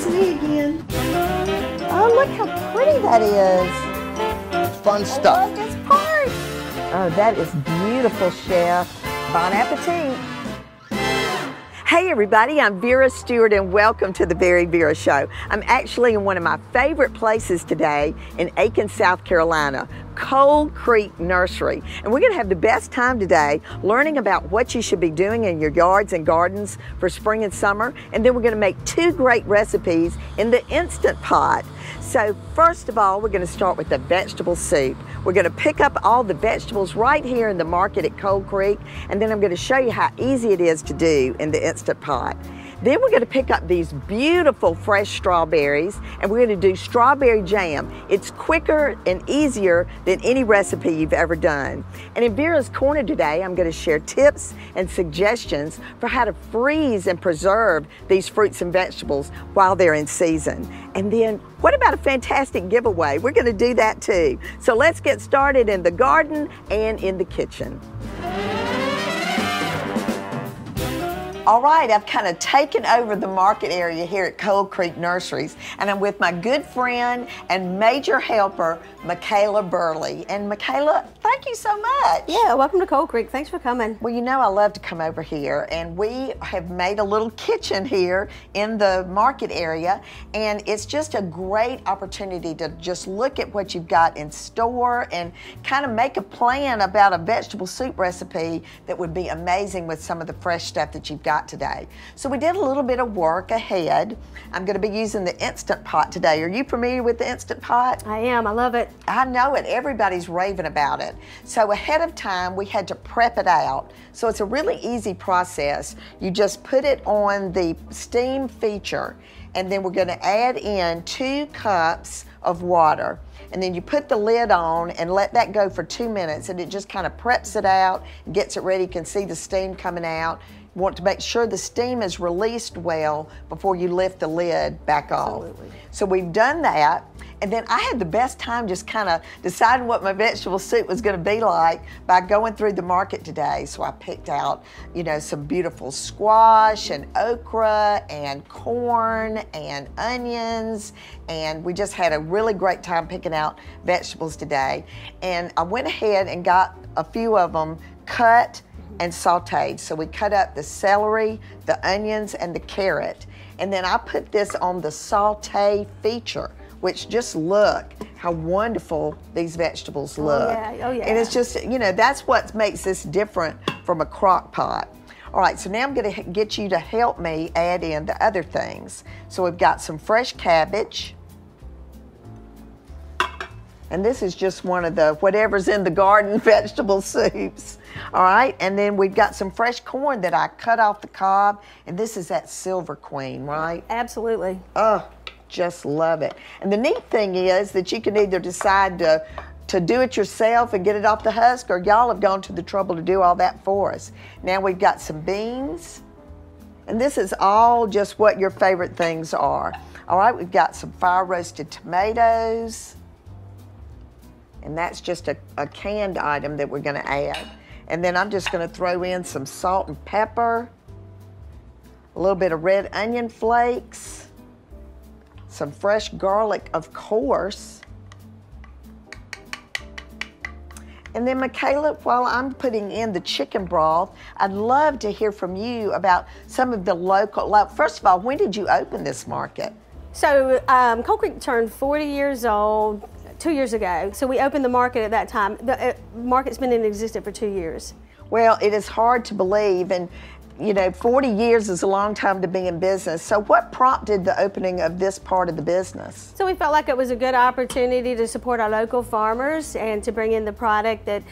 it's me again. Oh, look how pretty that is. Fun stuff. I love this part. Oh, that is beautiful, Chef. Bon appetit. Hey everybody, I'm Vera Stewart and welcome to the VeryVera Show. I'm actually in one of my favorite places today in Aiken, South Carolina, Cold Creek Nursery. And we're gonna have the best time today learning about what you should be doing in your yards and gardens for spring and summer. And then we're gonna make two great recipes in the Instant Pot. So first of all, we're gonna start with the vegetable soup. We're gonna pick up all the vegetables right here in the market at Cold Creek, and then I'm gonna show you how easy it is to do in the Instant Pot. Then we're gonna pick up these beautiful fresh strawberries, and we're gonna do strawberry jam. It's quicker and easier than any recipe you've ever done. And in Vera's Corner today, I'm gonna share tips and suggestions for how to freeze and preserve these fruits and vegetables while they're in season. And then, what about a fantastic giveaway? We're gonna do that too. So let's get started in the garden and in the kitchen. All right, I've kind of taken over the market area here at Cold Creek Nurseries, and I'm with my good friend and major helper, Michaela Burley. And Michaela, thank you so much. Yeah, welcome to Cold Creek. Thanks for coming. Well, you know I love to come over here, and we have made a little kitchen here in the market area, and it's just a great opportunity to just look at what you've got in store and kind of make a plan about a vegetable soup recipe that would be amazing with some of the fresh stuff that you've got today. So we did a little bit of work ahead. I'm going to be using the Instant Pot today. Are you familiar with the Instant Pot? I am. I love it. I know it. Everybody's raving about it. So ahead of time, we had to prep it out. So it's a really easy process. You just put it on the steam feature, and then we're going to add in 2 cups of water. And then you put the lid on and let that go for 2 minutes, and it just kind of preps it out, gets it ready. You can see the steam coming out. You want to make sure the steam is released well before you lift the lid back off. Absolutely. So we've done that, and then I had the best time just kind of deciding what my vegetable soup was going to be like by going through the market today. So I picked out, you know, some beautiful squash and okra and corn and onions, and we just had a really great time picking out vegetables today. And I went ahead and got a few of them cut and sauteed. So we cut up the celery, the onions, and the carrot. And then I put this on the saute feature, which just look how wonderful these vegetables look. Oh yeah, oh yeah. And it's just, you know, that's what makes this different from a crock pot. All right, so now I'm gonna get you to help me add in the other things. So we've got some fresh cabbage. And this is just one of the whatever's in the garden vegetable soups. All right, and then we've got some fresh corn that I cut off the cob, and this is that Silver Queen, right? Absolutely. Oh, just love it. And the neat thing is that you can either decide to do it yourself and get it off the husk, or y'all have gone to the trouble to do all that for us. Now we've got some beans, and this is all just what your favorite things are. All right, we've got some fire roasted tomatoes, and that's just a canned item that we're gonna add. And then I'm just gonna throw in some salt and pepper, a little bit of red onion flakes, some fresh garlic, of course. And then Michaela, while I'm putting in the chicken broth, I'd love to hear from you about some of the local, first of all, when did you open this market? So Cold Creek turned 40 years old 2 years ago. So we opened the market at that time. The market's been in existence for 2 years. Well, it is hard to believe, and you know, 40 years is a long time to be in business. So what prompted the opening of this part of the business? So we felt like it was a good opportunity to support our local farmers and to bring in the product that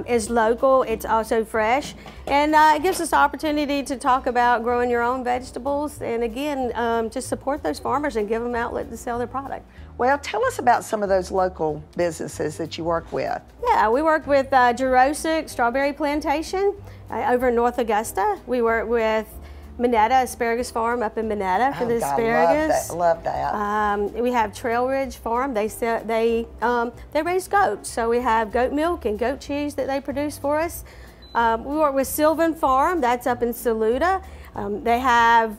is local. It's also fresh, and it gives us the opportunity to talk about growing your own vegetables, and again, just support those farmers and give them outlet to sell their product. Well, tell us about some of those local businesses that you work with. Yeah, we work with Jurassic Strawberry Plantation over in North Augusta. We work with Minetta Asparagus Farm up in Minetta for the asparagus. Love that. We have Trail Ridge Farm. They raise goats, so we have goat milk and goat cheese that they produce for us. We work with Sylvan Farm. That's up in Saluda. They have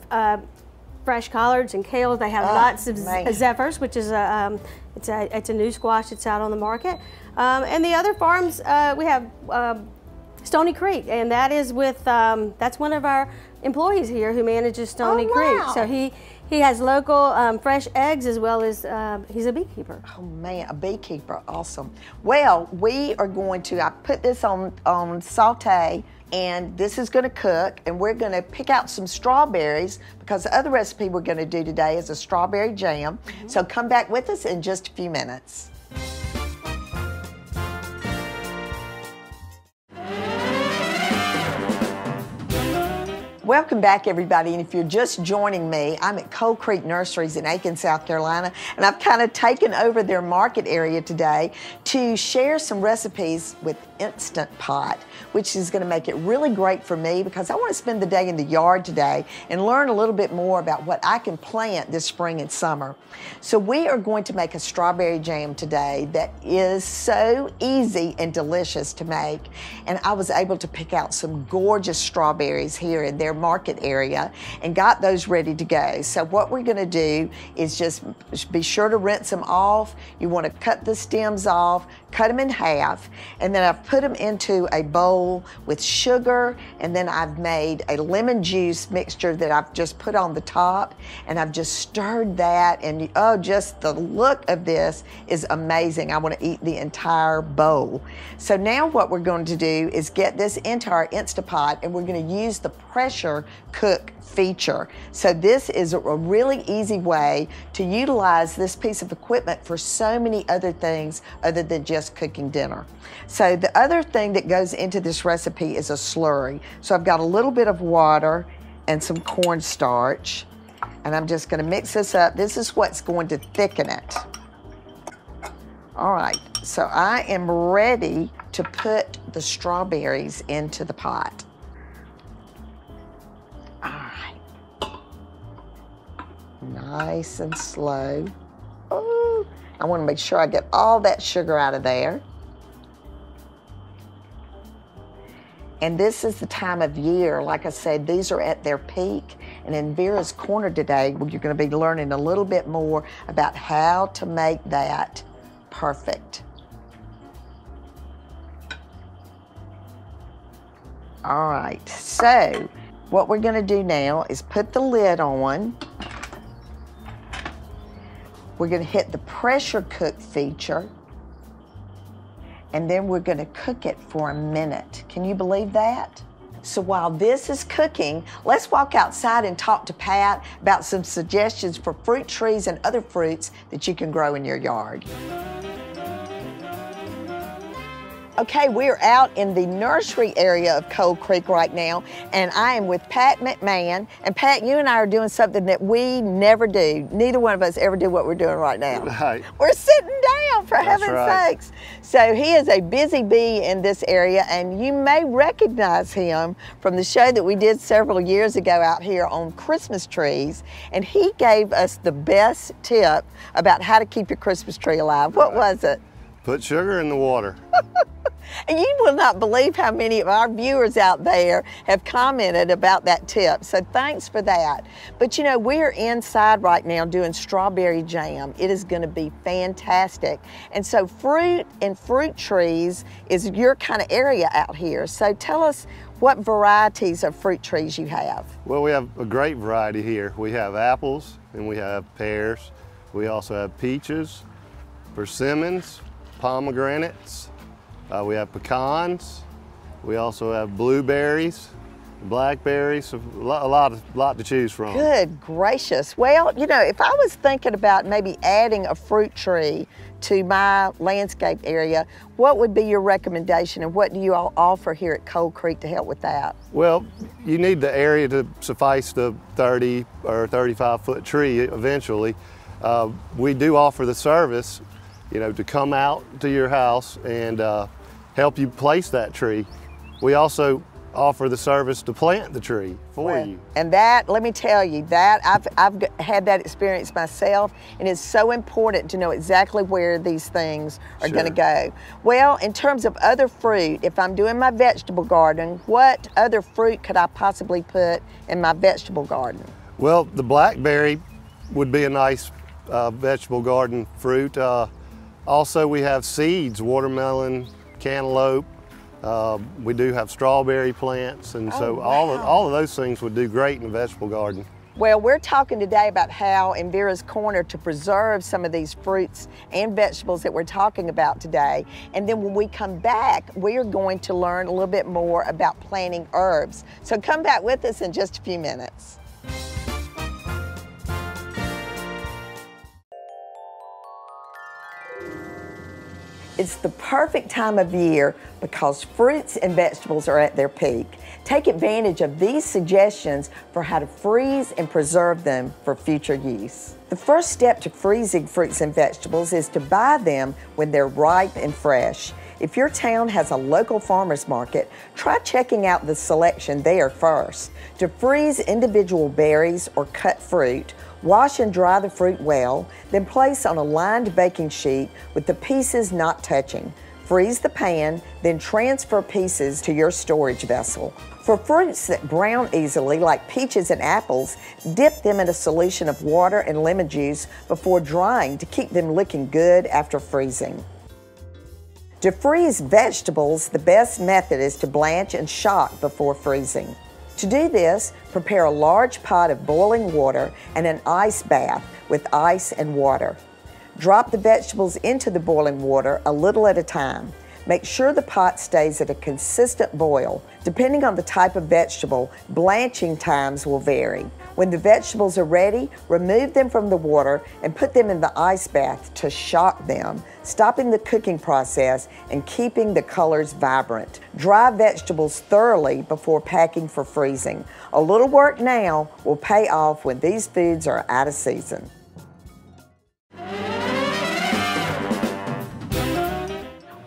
fresh collards and kales. They have lots of zephyrs, which is it's a new squash that's out on the market. And the other farms, we have Stony Creek, and that is with that's one of our employees here who manages Stony Creek. So he has local fresh eggs, as well as he's a beekeeper. Oh man, a beekeeper, awesome. Well, we are going to, I put this on saute, and this is gonna cook, and we're gonna pick out some strawberries, because the other recipe we're gonna do today is a strawberry jam. So come back with us in just a few minutes. Welcome back, everybody, and if you're just joining me, I'm at Cold Creek Nurseries in Aiken, South Carolina, and I've kind of taken over their market area today to share some recipes with Instant Pot, which is going to make it really great for me, because I want to spend the day in the yard today and learn a little bit more about what I can plant this spring and summer. So we are going to make a strawberry jam today that is so easy and delicious to make, and I was able to pick out some gorgeous strawberries here in their market area and got those ready to go. So what we're going to do is just be sure to rinse them off. You want to cut the stems off, cut them in half, and then I've put them into a bowl with sugar, and then I've made a lemon juice mixture that I've just put on the top, and I've just stirred that, and oh, just the look of this is amazing. I want to eat the entire bowl. So now what we're going to do is get this into our Instapot, and we're going to use the pressure cook feature. So this is a really easy way to utilize this piece of equipment for so many other things other than just cooking dinner. So the other thing that goes into this recipe is a slurry. So I've got a little bit of water and some cornstarch, and I'm just going to mix this up. This is what's going to thicken it. All right, so I am ready to put the strawberries into the pot. All right, nice and slow. Oh, I want to make sure I get all that sugar out of there. And this is the time of year, like I said, these are at their peak. And in Vera's Corner today, you're going to be learning a little bit more about how to make that perfect. All right, so what we're going to do now is put the lid on. We're going to hit the pressure cook feature, and then we're going to cook it for a minute. Can you believe that? So while this is cooking, let's walk outside and talk to Pat about some suggestions for fruit trees and other fruits that you can grow in your yard. Okay, we're out in the nursery area of Cold Creek right now, and I am with Pat McMahon. And Pat, you and I are doing something that we never do. Neither one of us ever do what we're doing right now. Right. We're sitting down, for heaven's sakes. So he is a busy bee in this area, and you may recognize him from the show that we did several years ago out here on Christmas trees. And he gave us the best tip about how to keep your Christmas tree alive. What was it? Put sugar in the water. And you will not believe how many of our viewers out there have commented about that tip. So thanks for that. But you know, we're inside right now doing strawberry jam. It is going to be fantastic. And so fruit and fruit trees is your kind of area out here. So tell us what varieties of fruit trees you have. Well, we have a great variety here. We have apples and we have pears. We also have peaches, persimmons, pomegranates. We have pecans. We also have blueberries, blackberries, so a lot to choose from. Good gracious. Well, you know, if I was thinking about maybe adding a fruit tree to my landscape area, what would be your recommendation, and what do you all offer here at Cold Creek to help with that? Well, you need the area to suffice the 30 or 35 foot tree eventually. We do offer the service, you know, to come out to your house and help you place that tree. We also offer the service to plant the tree for you. And that, let me tell you, that I've had that experience myself, and it's so important to know exactly where these things are going to go. Well, in terms of other fruit, if I'm doing my vegetable garden, what other fruit could I possibly put in my vegetable garden? Well, the blackberry would be a nice vegetable garden fruit. Also, we have seeds, watermelon, cantaloupe. We do have strawberry plants, and so all of those things would do great in a vegetable garden. Well, we're talking today about how in Vera's Corner to preserve some of these fruits and vegetables that we're talking about today. And then when we come back, we are going to learn a little bit more about planting herbs. So come back with us in just a few minutes. It's the perfect time of year because fruits and vegetables are at their peak. Take advantage of these suggestions for how to freeze and preserve them for future use. The first step to freezing fruits and vegetables is to buy them when they're ripe and fresh. If your town has a local farmer's market, try checking out the selection there first. To freeze individual berries or cut fruit, wash and dry the fruit well, then place on a lined baking sheet with the pieces not touching. Freeze the pan, then transfer pieces to your storage vessel. For fruits that brown easily, like peaches and apples, dip them in a solution of water and lemon juice before drying to keep them looking good after freezing. To freeze vegetables, the best method is to blanch and shock before freezing. To do this, prepare a large pot of boiling water and an ice bath with ice and water. Drop the vegetables into the boiling water a little at a time. Make sure the pot stays at a consistent boil. Depending on the type of vegetable, blanching times will vary. When the vegetables are ready, remove them from the water and put them in the ice bath to shock them, stopping the cooking process and keeping the colors vibrant. Dry vegetables thoroughly before packing for freezing. A little work now will pay off when these foods are out of season.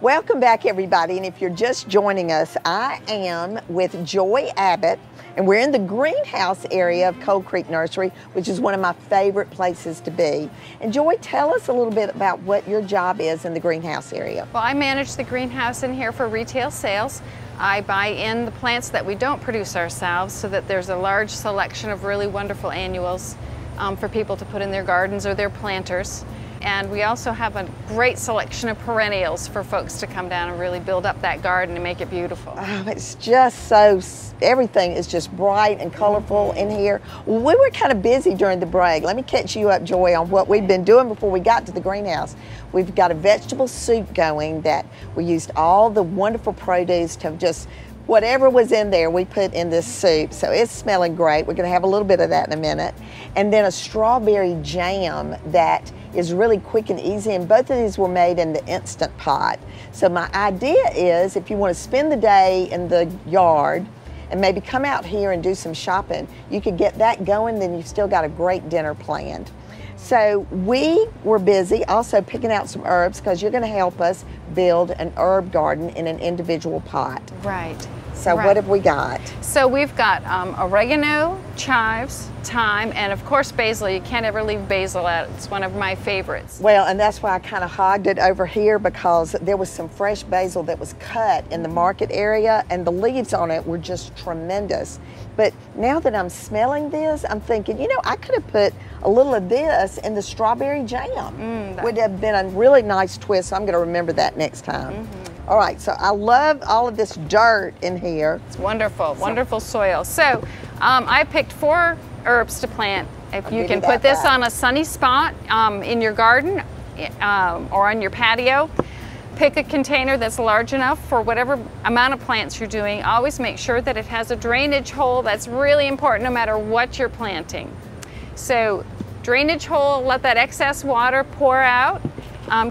Welcome back, everybody, and if you're just joining us, I am with Joy Abbott, and we're in the greenhouse area of Cold Creek Nursery, which is one of my favorite places to be. And Joy, tell us a little bit about what your job is in the greenhouse area. Well, I manage the greenhouse in here for retail sales. I buy in the plants that we don't produce ourselves so that there's a large selection of really wonderful annuals for people to put in their gardens or their planters. And we also have a great selection of perennials for folks to come down and really build up that garden and make it beautiful. Oh, it's just so, everything is just bright and colorful in here. Well, we were kind of busy during the break. Let me catch you up, Joy, on what we've been doing before we got to the greenhouse. We've got a vegetable soup going that we used all the wonderful produce to just, whatever was in there, we put in this soup. So it's smelling great. We're gonna have a little bit of that in a minute. And then a strawberry jam that is really quick and easy, and both of these were made in the Instant Pot. So my idea is if you want to spend the day in the yard and maybe come out here and do some shopping, you could get that going, then you've still got a great dinner planned. So we were busy also picking out some herbs because you're going to help us build an herb garden in an individual pot. Right. So what have we got? So we've got oregano, chives, thyme, and of course basil. You can't ever leave basil out. It's one of my favorites. Well, and that's why I kind of hogged it over here because there was some fresh basil that was cut in the market area and the leaves on it were just tremendous. But now that I'm smelling this, I'm thinking, you know, I could have put a little of this in the strawberry jam. Would have been a really nice twist, so I'm going to remember that next time. All right, so I love all of this dirt in here. It's wonderful, wonderful soil. So I picked 4 herbs to plant. If you can put this on a sunny spot in your garden or on your patio, pick a container that's large enough for whatever amount of plants you're doing. Always make sure that it has a drainage hole. That's really important no matter what you're planting. So drainage hole, let that excess water pour out.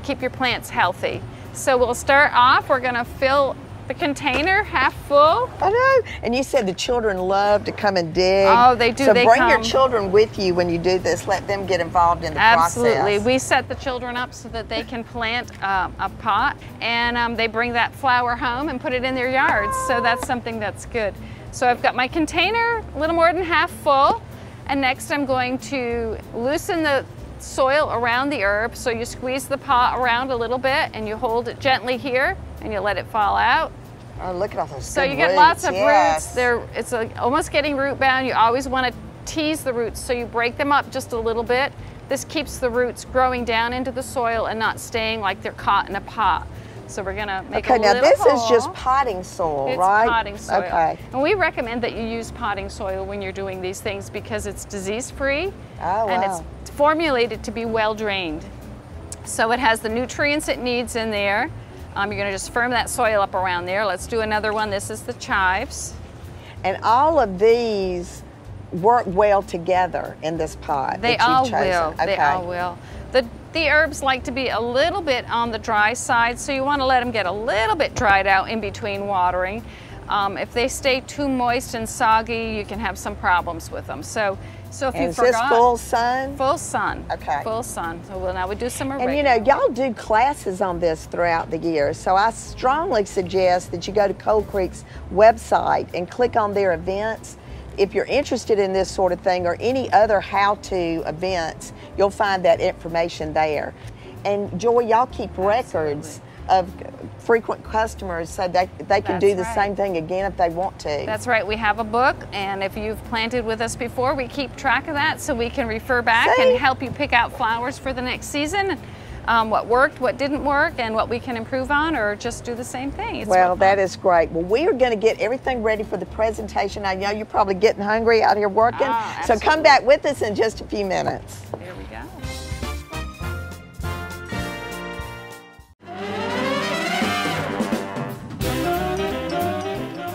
Keep your plants healthy. So we'll start off, we're gonna fill the container half full. I know, and you said the children love to come and dig. Oh, they do. So they bring come. your children with you when you do this. Let them get involved in the process. Absolutely. We set the children up so that they can plant a pot, and they bring that flower home and put it in their yards. So that's something that's good. So I've got my container a little more than half full, and next I'm going to loosen the soil around the herb. So you squeeze the pot around a little bit and you hold it gently here and you let it fall out. Oh, look at all those So good you get roots. lots of Yes. roots. It's almost getting root bound. You always want to tease the roots, so you break them up just a little bit. This keeps the roots growing down into the soil and not staying like they're caught in a pot. So we're gonna make a little hole. Okay, now this is just potting soil, right? It's potting soil. Okay. And we recommend that you use potting soil when you're doing these things because it's disease-free. Oh, wow. And it's formulated to be well drained. So it has the nutrients it needs in there. You're gonna just firm that soil up around there. Let's do another one. This is the chives. And all of these work well together in this pot. They that all you've chosen. will. Okay. They all will. The herbs like to be a little bit on the dry side, so you want to let them get a little bit dried out in between watering. If they stay too moist and soggy, you can have some problems with them. So if you forgot, is this full sun? Full sun. Okay. Full sun. So now we do some And you know, y'all do classes on this throughout the year, so I strongly suggest that you go to Cold Creek's website and click on their events. If you're interested in this sort of thing or any other how-to events, you'll find that information there. And Joy, y'all keep records of frequent customers so they can do the same thing again if they want to. That's right. We have a book, and if you've planted with us before, we keep track of that so we can refer back and help you pick out flowers for the next season. What worked, what didn't work, and what we can improve on, or just do the same thing. Well, that is great. Well, we are going to get everything ready for the presentation. I know you're probably getting hungry out here working, so come back with us in just a few minutes. There we go.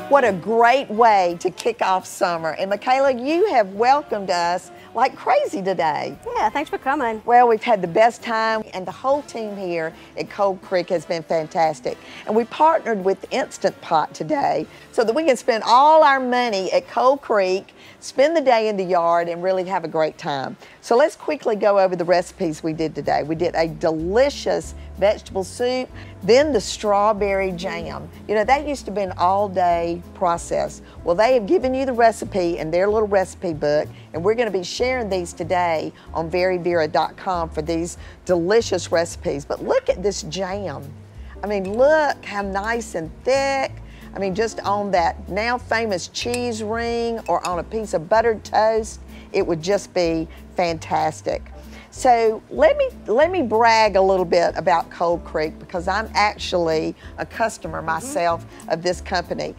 What a great way to kick off summer. And Michaela, you have welcomed us like crazy today. Yeah, thanks for coming. Well, we've had the best time, and the whole team here at Cold Creek has been fantastic. And we partnered with Instant Pot today so that we can spend all our money at Cold Creek, spend the day in the yard, and really have a great time. So let's quickly go over the recipes we did today. We did a delicious vegetable soup, then the strawberry jam. You know, that used to be an all-day process. Well, they have given you the recipe in their little recipe book, and we're going to be sharing these today on VeryVera.com for these delicious recipes. But look at this jam. I mean, look how nice and thick. I mean, just on that now famous cheese ring or on a piece of buttered toast, it would just be fantastic. So let me brag a little bit about Cold Creek because I'm actually a customer myself of this company.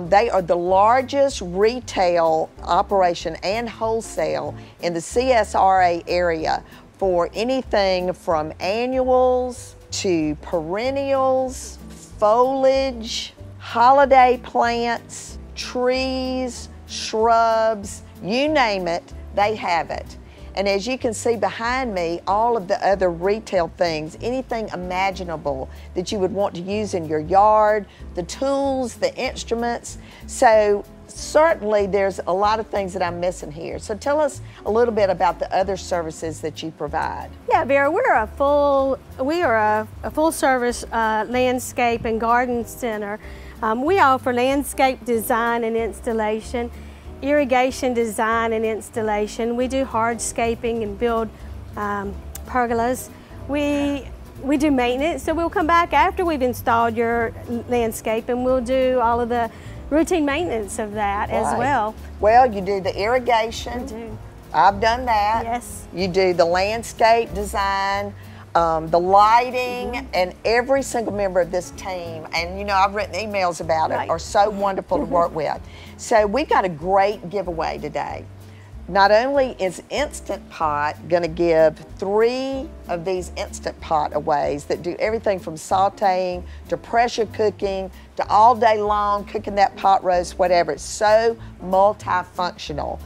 They are the largest retail operation and wholesale in the CSRA area for anything from annuals to perennials, foliage, holiday plants, trees, shrubs, you name it, they have it. And as you can see behind me, all of the other retail things, anything imaginable that you would want to use in your yard, the tools, the instruments. So certainly there's a lot of things that I'm missing here. So tell us a little bit about the other services that you provide. Yeah, Vera, we are a full service landscape and garden center. We offer landscape design and installation, irrigation design and installation. We do hardscaping and build pergolas. We do maintenance, so we'll come back after we've installed your landscape and we'll do all of the routine maintenance of that as well. Well, you do the irrigation. We do. I've done that. Yes. You do the landscape design, the lighting, and every single member of this team, and you know, I've written emails about it, are so wonderful to work with. So we got a great giveaway today. Not only is Instant Pot going to give 3 of these Instant Pot aways that do everything from sauteing to pressure cooking to all day long cooking that pot roast, whatever. It's so multifunctional.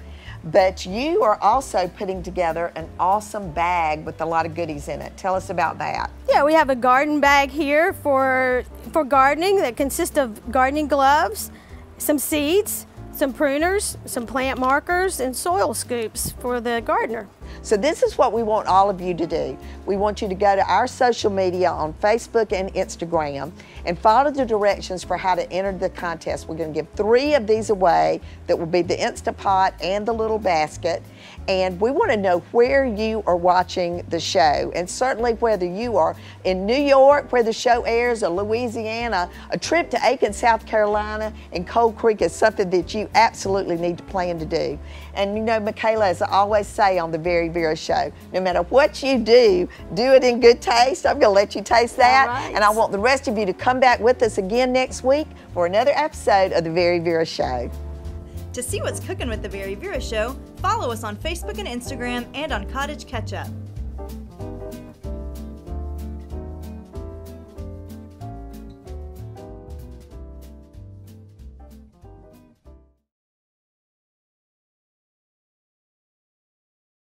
But you are also putting together an awesome bag with a lot of goodies in it. Tell us about that. Yeah, we have a garden bag here for gardening that consists of gardening gloves, some seeds, some pruners, some plant markers, and soil scoops for the gardener. So this is what we want all of you to do. We want you to go to our social media on Facebook and Instagram and follow the directions for how to enter the contest. We're going to give 3 of these away that will be the Instant Pot and the little basket. And we want to know where you are watching the show, and certainly whether you are in New York where the show airs, or Louisiana. A trip to Aiken, South Carolina and Cold Creek is something that you absolutely need to plan to do. And you know, Michaela, as I always say on the VeryVera show, no matter what you do it in good taste. I'm going to let you taste that. Right. And I want the rest of you to come back with us again next week for another episode of the VeryVera show. To see what's cooking with the VeryVera show, follow us on Facebook and Instagram and on Cottage Ketchup.